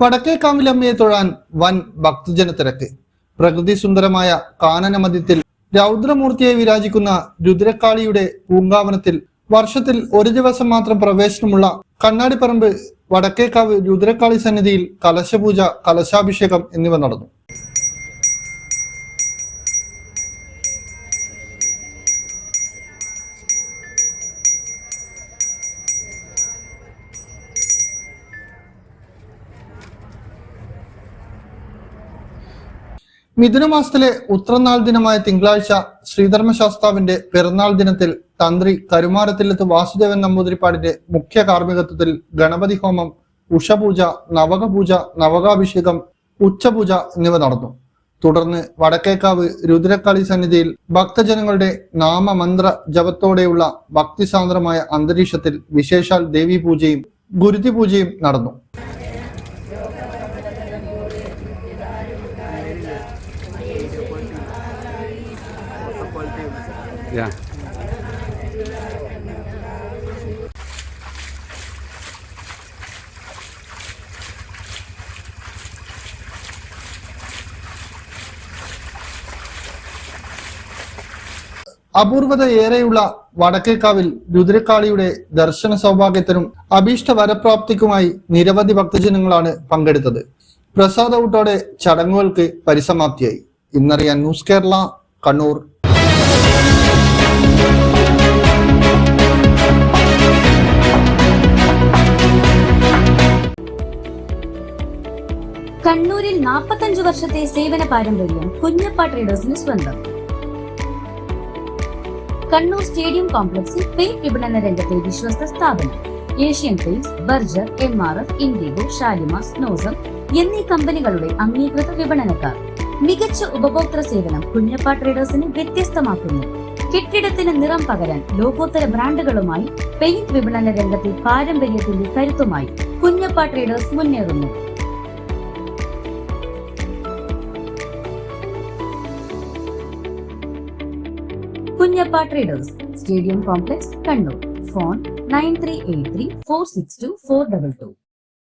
വടക്കേക്കാവിലമ്മയെ തൊഴാൻ വൻ ഭക്തജന തിരക്ക്. പ്രകൃതി സുന്ദരമായ കാനന മധ്യത്തിൽ രൗദ്രമൂർത്തിയായി വിരാജിക്കുന്ന രുദ്രകാളിയുടെ പൂങ്കാവനത്തിൽ വർഷത്തിൽ ഒരു ദിവസം മാത്രം പ്രവേശനമുള്ള കണ്ണാടിപ്പറമ്പ് വടക്കേക്കാവ് രുദ്രകാളി സന്നിധിയിൽ കലശപൂജ, കലശാഭിഷേകം എന്നിവ നടന്നു. മിഥുനമാസത്തിലെ ഉത്രനാൾ ദിനമായ തിങ്കളാഴ്ച ശ്രീധർമ്മശാസ്താവിന്റെ പിറന്നാൾ ദിനത്തിൽ തന്ത്രി കരുമാരത്തില്ലത്ത് വാസുദേവൻ നമ്പൂതിരിപ്പാടിന്റെ മുഖ്യ കാർമ്മികത്വത്തിൽ ഗണപതി ഹോമം, ഉഷപൂജ, നവകപൂജ, നവകാഭിഷേകം, ഉച്ചപൂജ എന്നിവ നടന്നു. തുടർന്ന് വടക്കേക്കാവ് രുദ്രകാളി സന്നിധിയിൽ ഭക്തജനങ്ങളുടെ നാമമന്ത്ര ജപത്തോടെയുള്ള ഭക്തിസാന്ദ്രമായ അന്തരീക്ഷത്തിൽ വിശേഷാൽ ദേവീ പൂജയും ഗുരുതി പൂജയും നടന്നു. അപൂർവത ഏറെയുള്ള വടക്കേക്കാവിൽ രുദ്രകാളിയുടെ ദർശന സൗഭാഗ്യത്തിനും അഭീഷ്ട വരപ്രാപ്തിക്കുമായി നിരവധി ഭക്തജനങ്ങളാണ് പങ്കെടുത്തത്. പ്രസാദ ഊട്ടോടെ ചടങ്ങുകൾക്ക് പരിസമാപ്തിയായി. ഇന്നറിയാൻ ന്യൂസ് കേരള, കണ്ണൂർ. കണ്ണൂരിൽ 45 വർഷത്തെ സേവന പാരമ്പര്യം കുഞ്ഞപ്പ ട്രേഡേഴ്സിന് സ്വന്തം. കണ്ണൂർ സ്റ്റേഡിയം കോംപ്ലക്സിൽ പെയിന്റ് വിപണന രംഗത്തെ വിശ്വസ്ത സ്ഥാപനം. Asian paints, Berger, MRF, IndiGo, Shalimar, സ്നോസം എന്നീ കമ്പനികളുടെ അംഗീകൃത വിപണനക്കാർ. മികച്ച ഉപഭോക്തൃ സേവനം കുഞ്ഞപ്പ ട്രേഡേഴ്സിനെ വ്യത്യസ്തമാക്കുന്നു. കെട്ടിടത്തിന് നിറം പകരാൻ ലോകോത്തര ബ്രാൻഡുകളുമായി പെയിന്റ് വിപണന രംഗത്തെ പാരമ്പര്യത്തിന്റെ കരുത്തുമായി കുഞ്ഞപ്പ ട്രേഡേഴ്സ് മുന്നേറുന്നു. Kunjappa traders, stadium complex, Kannur. Phone 9383 462 422.